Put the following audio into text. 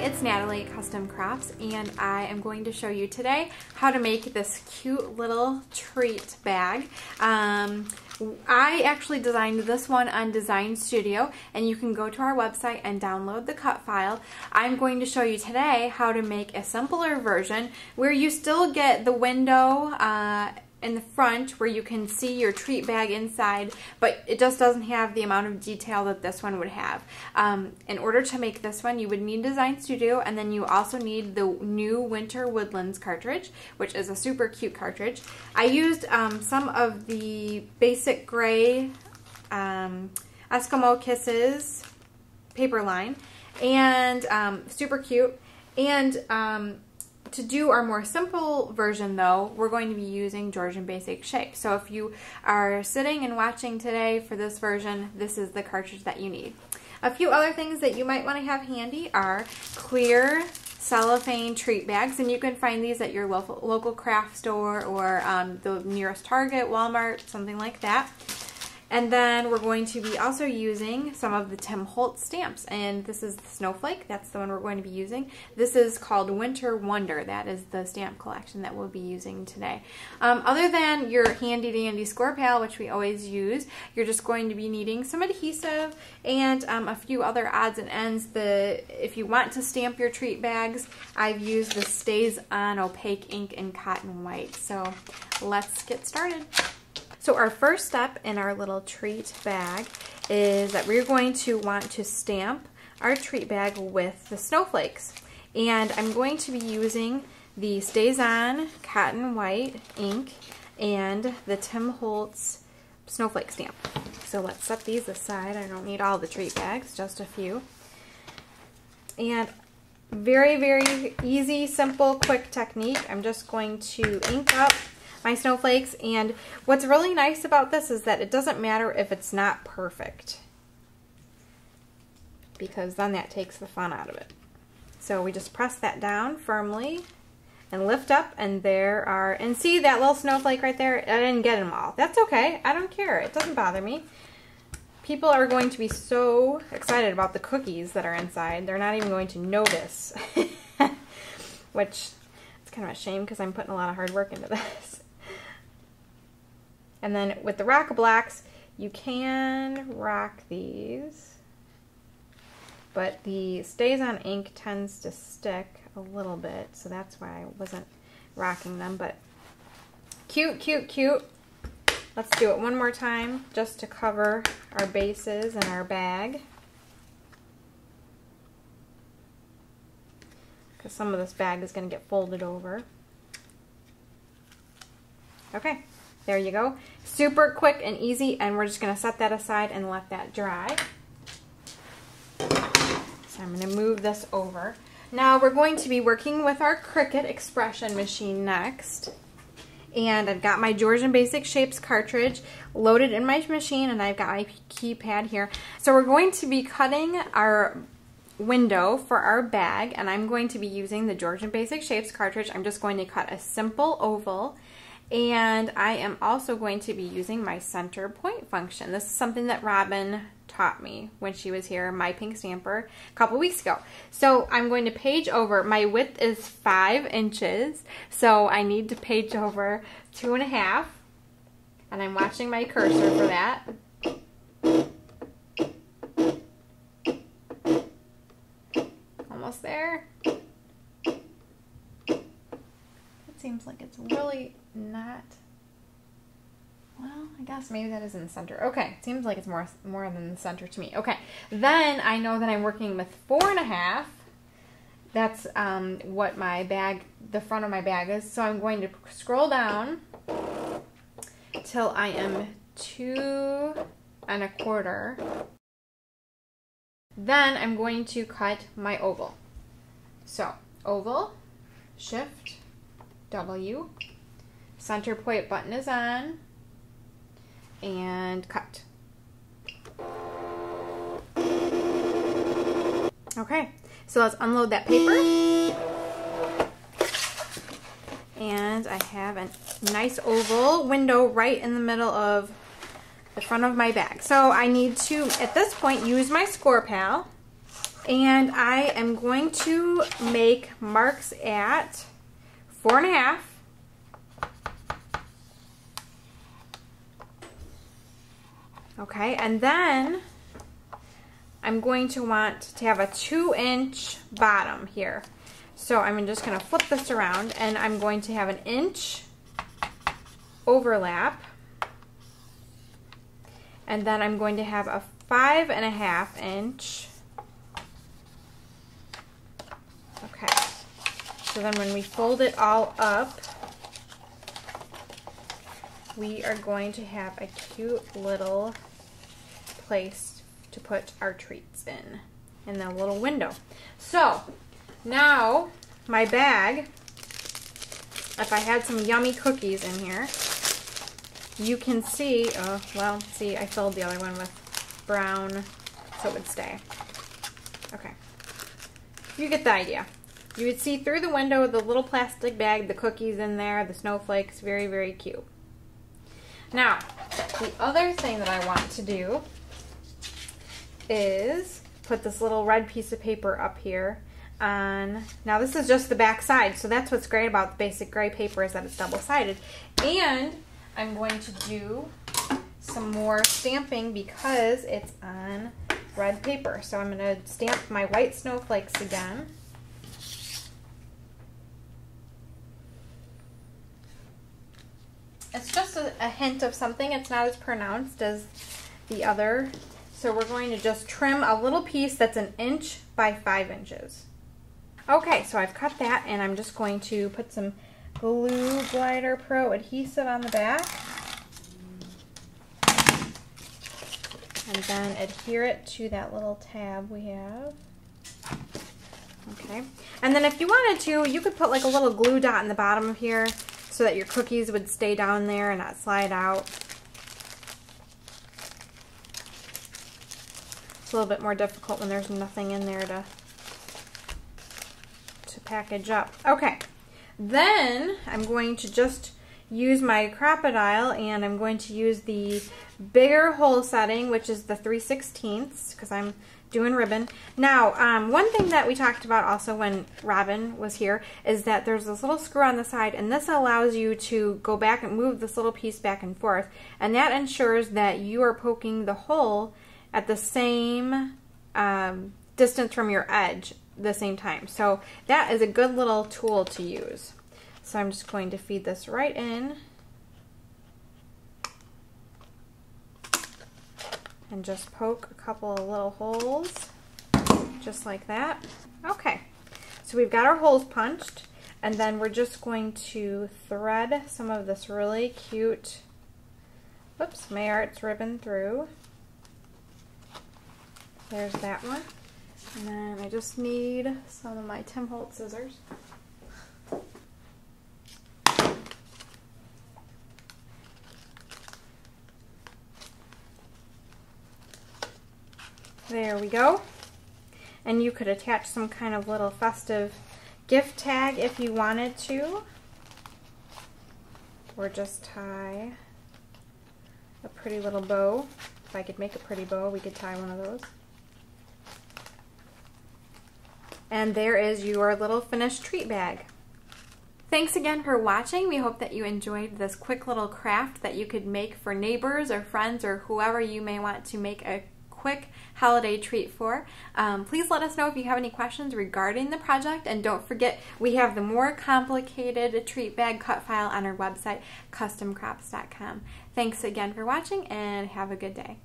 it's Natalie at Custom Crafts, and I am going to show you today how to make this cute little treat bag. I actually designed this one on Design Studio, and you can go to our website and download the cut file. I'm going to show you today how to make a simpler version where you still get the window in the front where you can see your treat bag inside, but it just doesn't have the amount of detail that this one would have. In order to make this one, you would need Design Studio, and then you also need the new Winter Woodlands cartridge, which is a super cute cartridge. I used some of the basic gray Eskimo Kisses paper line, and super cute. And to do our more simple version though, we're going to be using Georgian Basic Shapes. So if you are sitting and watching today for this version, this is the cartridge that you need. A few other things that you might want to have handy are clear cellophane treat bags, and you can find these at your local craft store or the nearest Target, Walmart, something like that. And then we're going to be also using some of the Tim Holtz stamps, and this is the Snowflake. That's the one we're going to be using. This is called Winter Wonder. That is the stamp collection that we'll be using today. Other than your handy dandy score pal, which we always use, you're just going to be needing some adhesive and a few other odds and ends. If you want to stamp your treat bags, I've used the Stays On opaque ink in cotton white. So let's get started. So our first step in our little treat bag is that we're going to want to stamp our treat bag with the snowflakes. And I'm going to be using the Stays On cotton white ink and the Tim Holtz snowflake stamp. So let's set these aside. I don't need all the treat bags, just a few. And very, very easy, simple, quick technique. I'm just going to ink up my snowflakes, and what's really nice about this is that it doesn't matter if it's not perfect, because then that takes the fun out of it. So we just press that down firmly and lift up, and there are, and see that little snowflake right there? I didn't get them all. That's okay. I don't care. It doesn't bother me. People are going to be so excited about the cookies that are inside, they're not even going to notice. Which, it's kind of a shame because I'm putting a lot of hard work into this. And then with the Rock Blacks, you can rock these, but the Stays On ink tends to stick a little bit, so that's why I wasn't rocking them. But cute, cute, cute. Let's do it one more time just to cover our bases and our bag, because some of this bag is going to get folded over. Okay. There you go. Super quick and easy, and we're just going to set that aside and let that dry. So I'm going to move this over. Now we're going to be working with our Cricut expression machine next. And I've got my Georgian Basic Shapes cartridge loaded in my machine, and I've got my keypad here. So we're going to be cutting our window for our bag, and I'm going to be using the Georgian Basic Shapes cartridge. I'm just going to cut a simple oval. And I am also going to be using my center point function. This is something that Robin taught me when she was here, my pink stamper, a couple weeks ago. So I'm going to page over. My width is 5 inches, so I need to page over 2.5. And I'm watching my cursor for that. Almost there. It seems like it's really not, well, I guess maybe that is in the center. Okay, seems like it's more than the center to me. Okay, then I know that I'm working with 4.5. That's what my bag, the front of my bag is. So I'm going to scroll down till I am 2.25. Then I'm going to cut my oval. So oval, Shift W, center point button is on, and cut. Okay, so let's unload that paper. And I have a nice oval window right in the middle of the front of my bag. So I need to, at this point, use my score pal And I am going to make marks at 4.5. Okay, and then I'm going to want to have a 2-inch bottom here. So I'm just going to flip this around, and I'm going to have an inch overlap. And then I'm going to have a 5.5 inch. Okay, so then when we fold it all up, we are going to have a cute little place to put our treats in the little window. So now my bag, if I had some yummy cookies in here, you can see, oh, well, see, I filled the other one with brown so it would stay. Okay, you get the idea. You would see through the window the little plastic bag, the cookies in there, the snowflakes, very, very cute. Now, the other thing that I want to do is put this little red piece of paper up here on, now this is just the back side, so that's what's great about the basic gray paper is that it's double-sided. And I'm going to do some more stamping because it's on red paper. So I'm going to stamp my white snowflakes again. It's just a hint of something. It's not as pronounced as the other. So we're going to just trim a little piece that's 1 inch by 5 inches. Okay, so I've cut that, and I'm just going to put some Glue Glider Pro adhesive on the back. And then adhere it to that little tab we have. Okay, and then if you wanted to, you could put like a little glue dot in the bottom of here so that your cookies would stay down there and not slide out. It's a little bit more difficult when there's nothing in there to package up. Okay, then I'm going to just use my Crocodile, and I'm going to use the bigger hole setting, which is the 3/16 because I'm doing ribbon. Now, one thing that we talked about also when Robin was here is that there's this little screw on the side, and this allows you to go back and move this little piece back and forth, and that ensures that you are poking the hole at the same distance from your edge the same time. So that is a good little tool to use. So I'm just going to feed this right in and just poke a couple of little holes just like that. Okay, so we've got our holes punched, and then we're just going to thread some of this really cute May Arts ribbon through. There's that one. And then I just need some of my Tim Holtz scissors. There we go. And you could attach some kind of little festive gift tag if you wanted to. Or just tie a pretty little bow. If I could make a pretty bow, we could tie one of those. And there is your little finished treat bag. Thanks again for watching. We hope that you enjoyed this quick little craft that you could make for neighbors or friends or whoever you may want to make a quick holiday treat for. Please let us know if you have any questions regarding the project, and don't forget we have the more complicated treat bag cut file on our website, customcrops.com. Thanks again for watching, and have a good day.